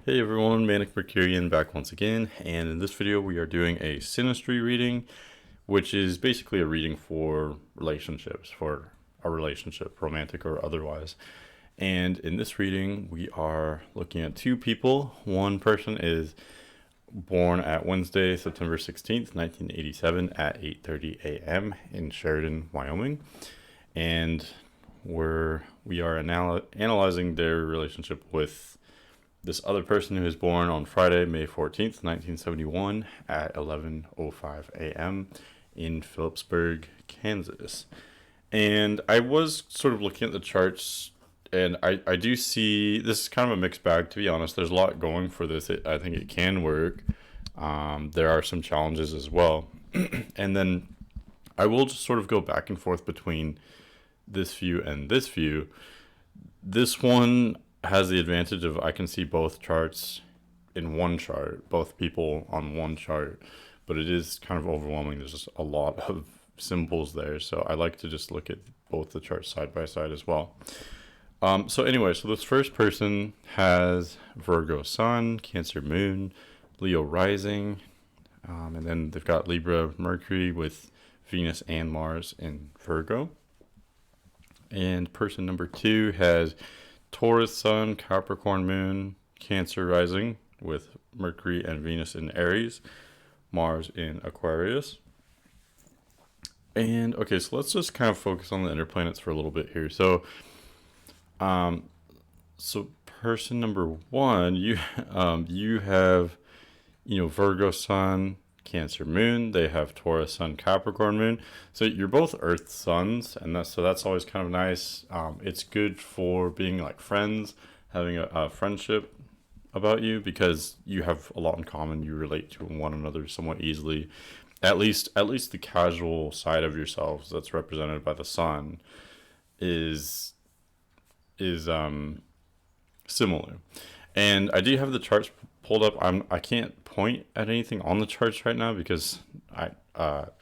Hey everyone, Manic Mercurian back once again, and in this video we are doing a Synastry reading, which is basically a reading for relationships, for a relationship, romantic or otherwise. And in this reading we are looking at two people. One person is born at Wednesday, September 16th, 1987 at 8:30 a.m. in Sheridan, Wyoming. And we are analyzing their relationship with this other person who was born on Friday, May 14th, 1971 at 11:05 a.m. in Phillipsburg, Kansas. And I was sort of looking at the charts, and I do see this is kind of a mixed bag, to be honest. There's a lot going for this. I think it can work. There are some challenges as well. And then I will just sort of go back and forth between this view and this view. This one has the advantage of I can see both charts in one chart, both people on one chart, but it is kind of overwhelming. There's just a lot of symbols there, so I like to just look at both the charts side by side as well. So this first person has Virgo Sun, Cancer Moon, Leo Rising, and then they've got Libra Mercury with Venus and Mars in Virgo. And person number two has Taurus Sun, Capricorn Moon, Cancer Rising with Mercury and Venus in Aries, Mars in Aquarius. And okay, so let's just kind of focus on the inner planets for a little bit here. So person number one, you have Virgo Sun, Cancer Moon. They have Taurus Sun, Capricorn Moon. So you're both Earth suns, and that's always kind of nice. It's good for being like friends, having a friendship about you because you have a lot in common. You relate to one another somewhat easily. At least the casual side of yourselves that's represented by the sun is similar. And I do have the charts pulled up. I can't point at anything on the charts right now because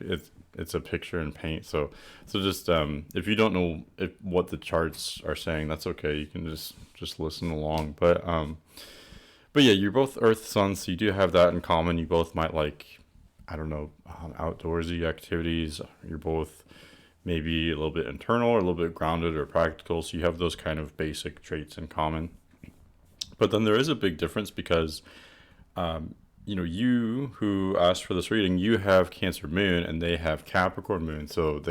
it's a picture in paint. So just if you don't know what the charts are saying, that's okay. You can just listen along. But yeah, you're both Earth suns, so you do have that in common. You both might like, I don't know, outdoorsy activities. You're both maybe a little bit internal or a little bit grounded or practical. So you have those kind of basic traits in common. But then there is a big difference because, you who asked for this reading, you have Cancer Moon and they have Capricorn Moon. So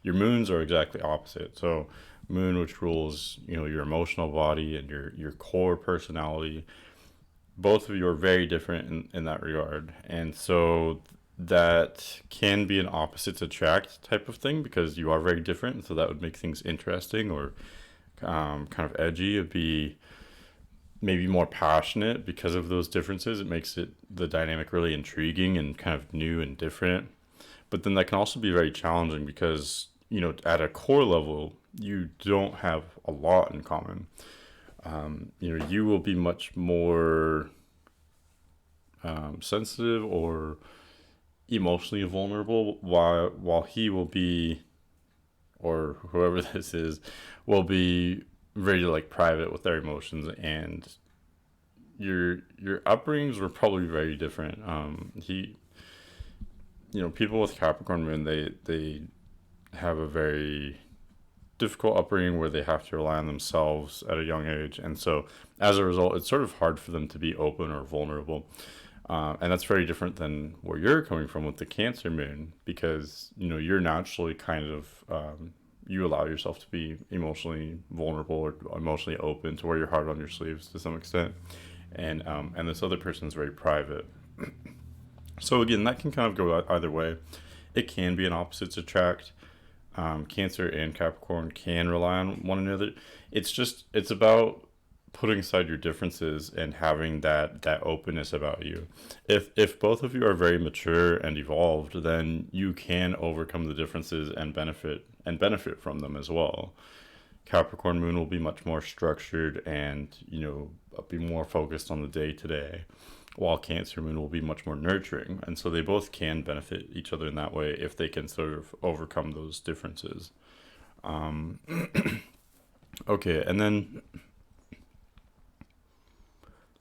your moons are exactly opposite. So Moon, which rules, your emotional body and your core personality, both of you are very different in that regard. And so that can be an opposites attract type of thing because you are very different. So that would make things interesting or kind of edgy. It'd be maybe more passionate because of those differences. It makes the dynamic really intriguing and kind of new and different. But then that can also be very challenging because, at a core level, you don't have a lot in common. You will be much more sensitive or emotionally vulnerable while he will be, or whoever this is, will be very like private with their emotions, and your upbringings were probably very different. People with Capricorn Moon, they have a very difficult upbringing where they have to rely on themselves at a young age, and so as a result, it's sort of hard for them to be open or vulnerable. And that's very different than where you're coming from with the Cancer Moon, because you're naturally kind of you allow yourself to be emotionally vulnerable or emotionally open to wear your heart on your sleeves to some extent, and this other person's very private. So again, that can kind of go either way. It can be an opposites attract. Cancer and Capricorn can rely on one another. It's about putting aside your differences and having that openness about you. If both of you are very mature and evolved, then you can overcome the differences and benefit from them as well. Capricorn Moon will be much more structured and be more focused on the day to day, while Cancer Moon will be much more nurturing. And so they both can benefit each other in that way if they can sort of overcome those differences. Okay, and then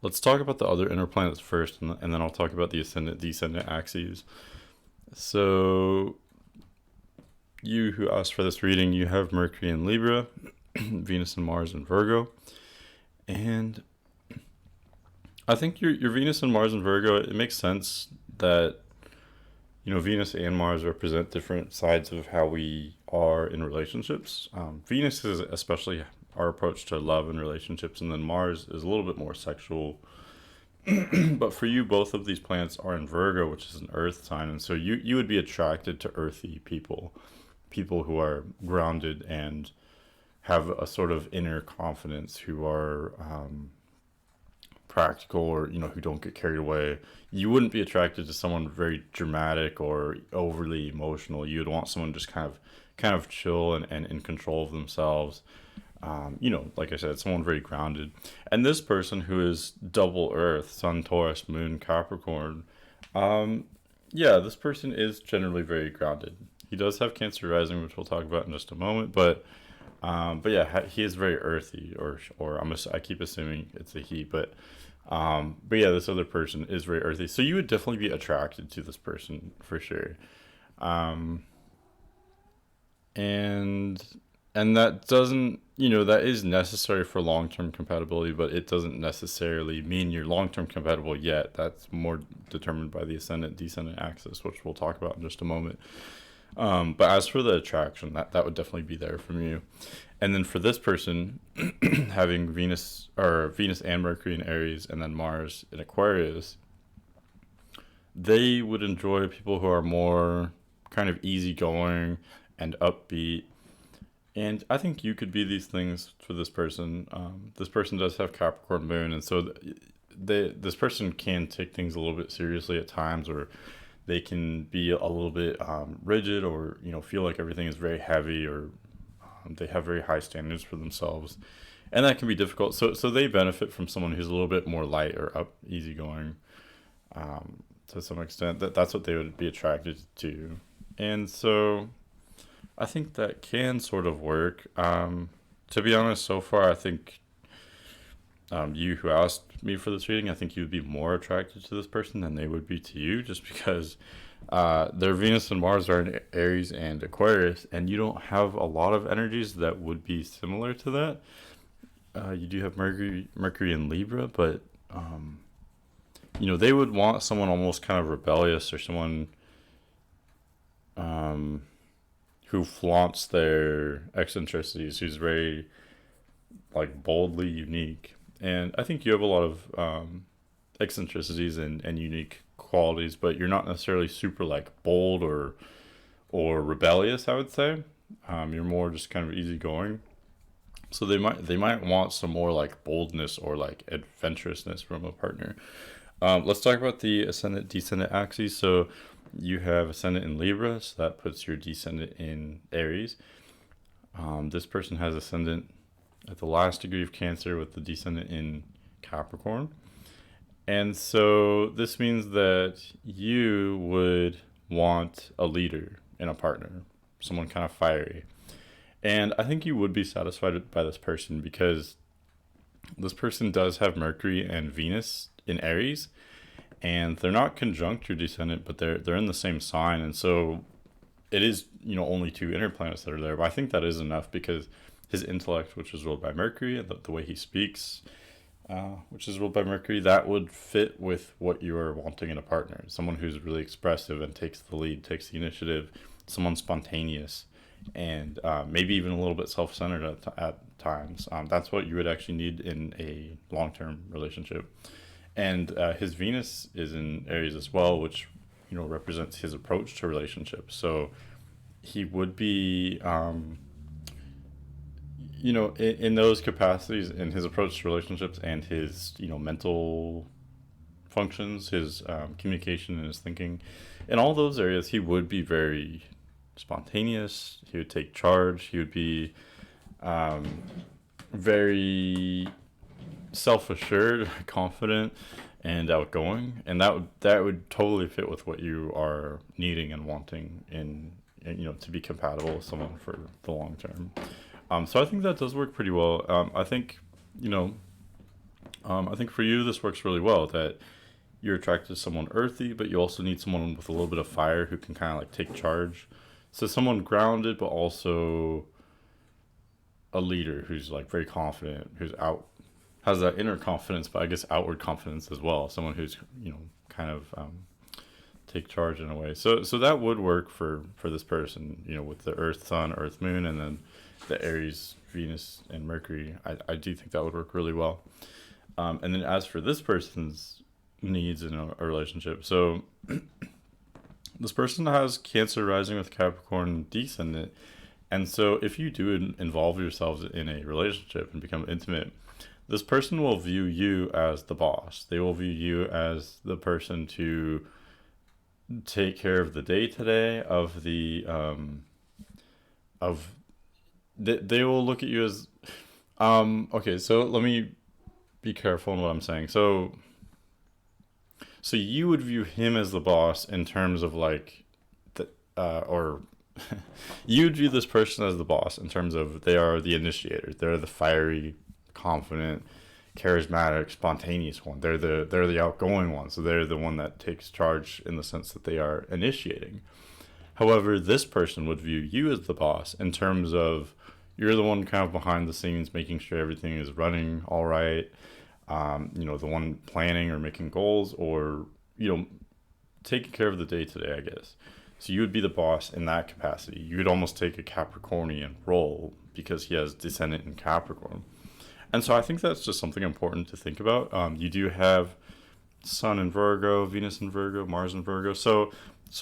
let's talk about the other inner planets first, and then I'll talk about the ascendant descendant axes. So you who asked for this reading, you have Mercury in Libra, Venus and Mars in Virgo, and I think your Venus and Mars in Virgo, it makes sense that, Venus and Mars represent different sides of how we are in relationships. Venus is especially our approach to love and relationships, and then Mars is a little bit more sexual. But for you, both of these planets are in Virgo, which is an earth sign, and so you would be attracted to earthy people, people who are grounded and have a sort of inner confidence, who are practical, or who don't get carried away. You wouldn't be attracted to someone very dramatic or overly emotional. You would want someone just kind of chill and in control of themselves. Like I said, someone very grounded. And this person who is double Earth, Sun, Taurus, Moon, Capricorn, this person is generally very grounded. He does have Cancer rising, which we'll talk about in just a moment, but yeah, he is very earthy, or I keep assuming it's a he, but yeah, this other person is very earthy. So you would definitely be attracted to this person for sure. And that doesn't, that is necessary for long-term compatibility, but it doesn't necessarily mean you're long-term compatible yet. That's more determined by the ascendant descendant axis, which we'll talk about in just a moment. But as for the attraction, that would definitely be there from you. And then for this person, having Venus and Mercury in Aries, and then Mars in Aquarius, they would enjoy people who are more kind of easygoing and upbeat. And I think you could be these things for this person. This person does have Capricorn moon, and so this person can take things a little bit seriously at times, or they can be a little bit rigid, or feel like everything is very heavy, or they have very high standards for themselves, and that can be difficult. So they benefit from someone who's a little bit more light or easygoing, to some extent. That's what they would be attracted to, and so I think that can sort of work. To be honest, so far I think you who asked me for this reading, I think you would be more attracted to this person than they would be to you, just because their Venus and Mars are in Aries and Aquarius, and you don't have a lot of energies that would be similar to that. You do have Mercury in Libra, but they would want someone almost kind of rebellious, or someone who flaunts their eccentricities, who's very boldly unique. And I think you have a lot of eccentricities and unique qualities, but you're not necessarily super bold or rebellious, I would say. You're more just kind of easygoing. So they might want some more boldness or adventurousness from a partner. Let's talk about the ascendant descendant axes. So you have ascendant in Libra, so that puts your descendant in Aries. This person has ascendant at the last degree of Cancer, with the descendant in Capricorn. And so this means that you would want a leader in a partner, someone kind of fiery. And I think you would be satisfied by this person, because this person does have Mercury and Venus in Aries, and they're not conjunct your descendant, but they're in the same sign. And so it is, only two inner planets that are there. But I think that is enough, because his intellect, which is ruled by Mercury, and the way he speaks, which is ruled by Mercury, that would fit with what you are wanting in a partner. Someone who's really expressive and takes the lead, takes the initiative, someone spontaneous, and maybe even a little bit self-centered at times. That's what you would actually need in a long-term relationship. And his Venus is in Aries as well, which represents his approach to relationships. So he would be in those capacities, in his approach to relationships and his mental functions, his communication and his thinking, in all those areas, he would be very spontaneous. He would take charge. He would be very self-assured, confident, and outgoing, and that would totally fit with what you are needing and wanting in to be compatible with someone for the long term. So I think that does work pretty well. I think I think for you, this works really well, that you're attracted to someone earthy, but you also need someone with a little bit of fire who can kind of like take charge. So someone grounded, but also a leader who's like very confident, who's out, has that inner confidence, but I guess outward confidence as well. Someone who's, kind of take charge in a way. So that would work for this person, with the Earth, Sun, Earth, Moon, and then the Aries, Venus, and Mercury. I do think that would work really well. And then as for this person's needs in a relationship, so this person has Cancer rising with Capricorn descendant, and so if you do involve yourselves in a relationship and become intimate, this person will view you as the boss. They will view you as the person to take care of the day today, of the of they will look at you as okay, so let me be careful in what I'm saying. So you would view him as the boss in terms of like the or you would view this person as the boss in terms of they are the initiator. They're the fiery, confident, charismatic, spontaneous one. They're the outgoing one. So they're the one that takes charge in the sense that they are initiating. However, this person would view you as the boss in terms of you're the one kind of behind the scenes, making sure everything is running all right. The one planning or making goals, or taking care of the day to day, I guess. So you would be the boss in that capacity. You would almost take a Capricornian role because he has descendant in Capricorn. And so I think that's just something important to think about. You do have Sun in Virgo, Venus in Virgo, Mars in Virgo. So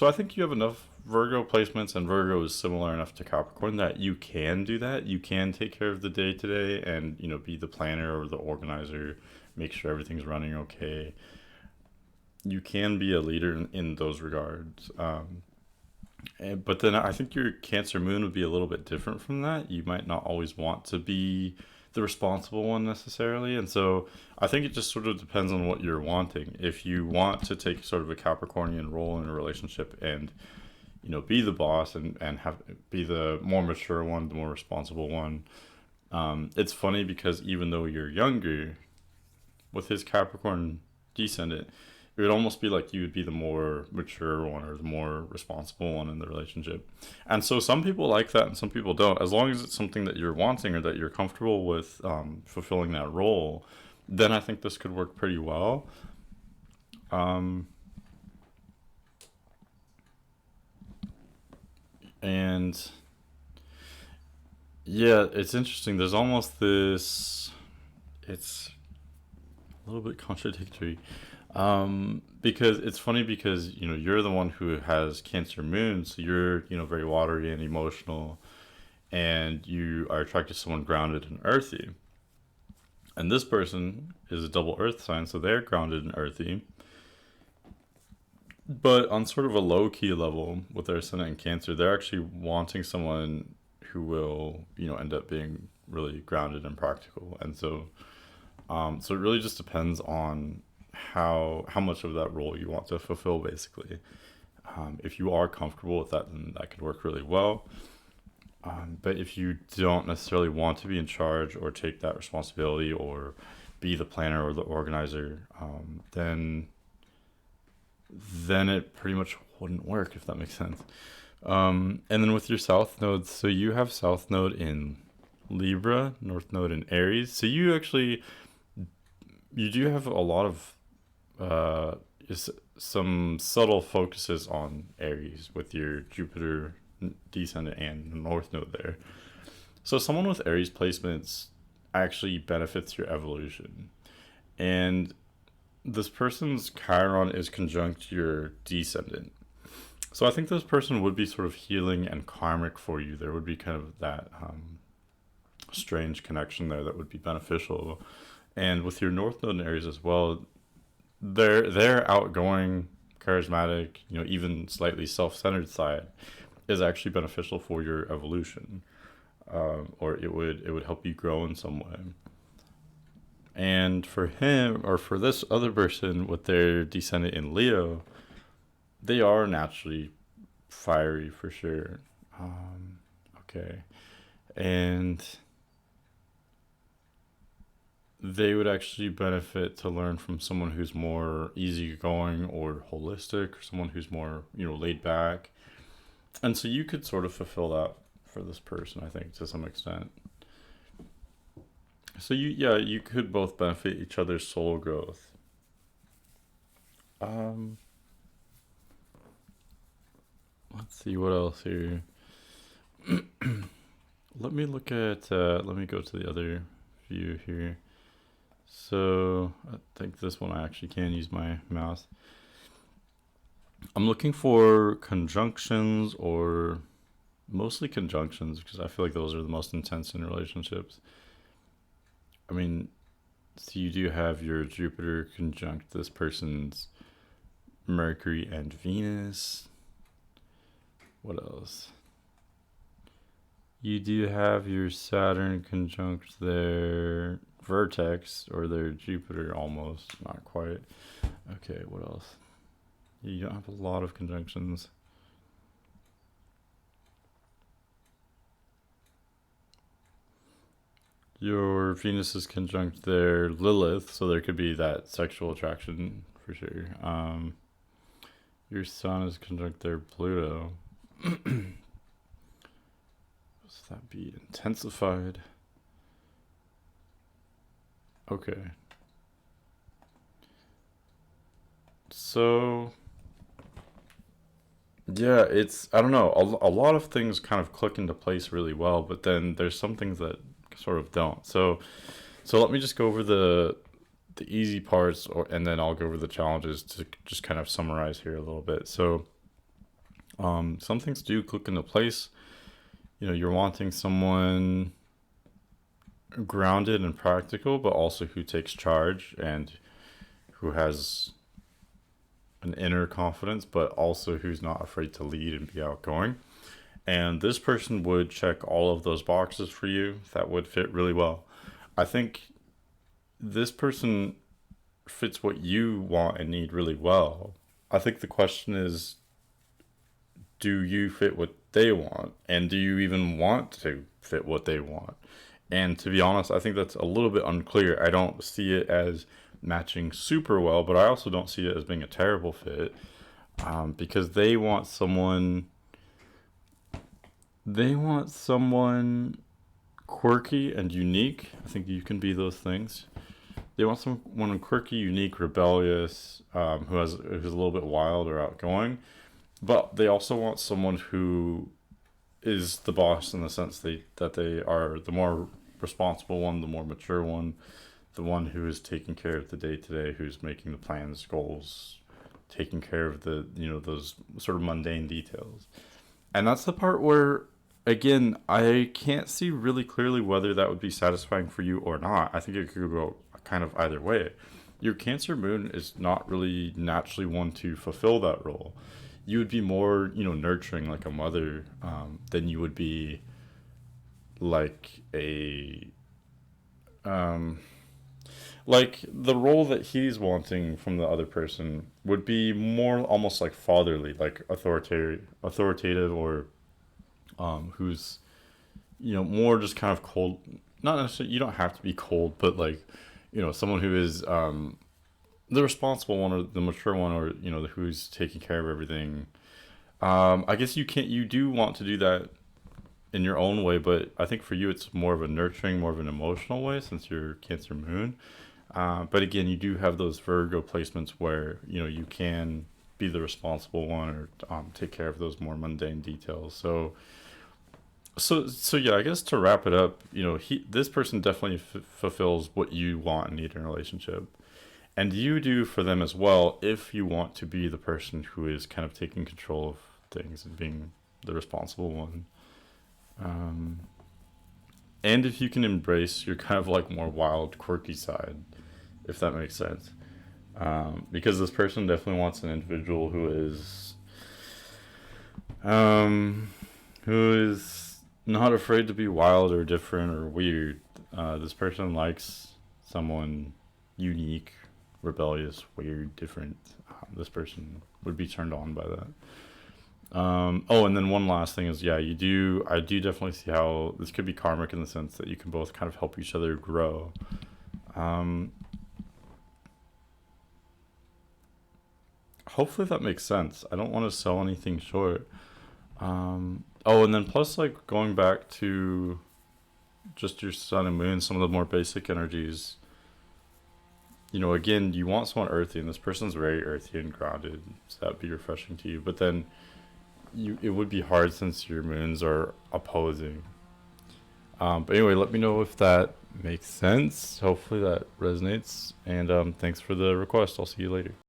I think you have enough Virgo placements, and Virgo is similar enough to Capricorn that you can do that. You can take care of the day to day and, be the planner or the organizer, make sure everything's running okay. You can be a leader in those regards. But then I think your Cancer moon would be a little bit different from that. You might not always want to be the responsible one necessarily. And so I think it just sort of depends on what you're wanting. If you want to take sort of a Capricornian role in a relationship and, be the boss and be the more mature one, the more responsible one. It's funny because even though you're younger, with his Capricorn descendant, it would almost be like you would be the more mature one or the more responsible one in the relationship. And so some people like that and some people don't. As long as it's something that you're wanting or that you're comfortable with fulfilling that role, then I think this could work pretty well. And yeah, it's interesting. There's almost this, it's a little bit contradictory. Because it's funny because, you're the one who has Cancer moon, so you're, very watery and emotional, and you are attracted to someone grounded and earthy. And this person is a double earth sign, so they're grounded and earthy. But on sort of a low key level with their ascendant in Cancer, they're actually wanting someone who will, end up being really grounded and practical. And so it really just depends on how much of that role you want to fulfill, basically. If you are comfortable with that, then that could work really well. But if you don't necessarily want to be in charge or take that responsibility or be the planner or the organizer, then it pretty much wouldn't work, if that makes sense. And then with your south nodes, so you have south node in Libra, north node in Aries. So you do have a lot of some subtle focuses on Aries with your Jupiter descendant and north node there. So someone with Aries placements actually benefits your evolution. And this person's Chiron is conjunct your descendant. So I think this person would be sort of healing and karmic for you. There would be kind of that strange connection there that would be beneficial. And with your north node in Aries as well, their outgoing, charismatic, even slightly self-centered side is actually beneficial for your evolution, or it would help you grow in some way. And for him, or for this other person with their descendant in Leo, they are naturally fiery for sure. Okay, and they would actually benefit to learn from someone who's more easygoing or holistic, or someone who's more, laid back. And so you could sort of fulfill that for this person, I think, to some extent. So you could both benefit each other's soul growth. Let's see what else here. Let me look at, let me go to the other view here. So I think this one I actually can use my mouse. I'm looking for conjunctions, or mostly conjunctions, because I feel like those are the most intense in relationships. I mean, so you do have your Jupiter conjunct this person's Mercury and Venus. What else? You do have your Saturn conjunct their vertex, or their Jupiter almost, not quite. Okay, what else? You don't have a lot of conjunctions. Your Venus is conjunct their Lilith, so there could be that sexual attraction for sure. Your Sun is conjunct their Pluto. Does that be intensified? Okay. So, yeah, I don't know, a lot of things kind of click into place really well, but then there's some things that sort of don't. So let me just go over the easy parts, and then I'll go over the challenges to just kind of summarize here a little bit. So, some things do click into place. You're wanting someone grounded and practical, but also who takes charge and who has an inner confidence, but also who's not afraid to lead and be outgoing. And this person would check all of those boxes for you. That would fit really well. I think this person fits what you want and need really well. I think the question is, do you fit what they want? And do you even want to fit what they want? And to be honest, I think that's a little bit unclear. I don't see it as matching super well, but I also don't see it as being a terrible fit, because they want someone quirky and unique. I think you can be those things. They want someone quirky, unique, rebellious, who's a little bit wild or outgoing, but they also want someone who is the boss, in the sense that they are the more responsible one, the more mature one, the one who is taking care of the day-to-day, who's making the plans, goals, taking care of the, those sort of mundane details. And that's the part where, again, I can't see really clearly whether that would be satisfying for you or not. I think it could go kind of either way. Your Cancer moon is not really naturally one to fulfill that role. You would be more, nurturing, like a mother, than you would be like a, like the role that he's wanting from the other person would be more almost like fatherly, like authoritative, or who's, more just kind of cold. Not necessarily, you don't have to be cold, but like, someone who is the responsible one, or the mature one, or who's taking care of everything. I guess you do want to do that in your own way, but I think for you it's more of a nurturing, more of an emotional way, since you're Cancer moon. But again, you do have those Virgo placements where you can be the responsible one, or take care of those more mundane details. So yeah, I guess to wrap it up, this person definitely fulfills what you want and need in a relationship. And you do for them as well, if you want to be the person who is kind of taking control of things and being the responsible one. And if you can embrace your kind of like more wild, quirky side, if that makes sense. Because this person definitely wants an individual who is not afraid to be wild or different or weird. This person likes someone unique, rebellious, weird, different. This person would be turned on by that. And then one last thing is, I do definitely see how this could be karmic, in the sense that you can both kind of help each other grow. Hopefully that makes sense. I don't want to sell anything short. Oh, and then plus, like, going back to just your sun and moon, some of the more basic energies, again, you want someone earthy, and this person's very earthy and grounded, so that'd be refreshing to you. But then it would be hard since your moons are opposing. But anyway, let me know if that makes sense. Hopefully that resonates. And thanks for the request. I'll see you later.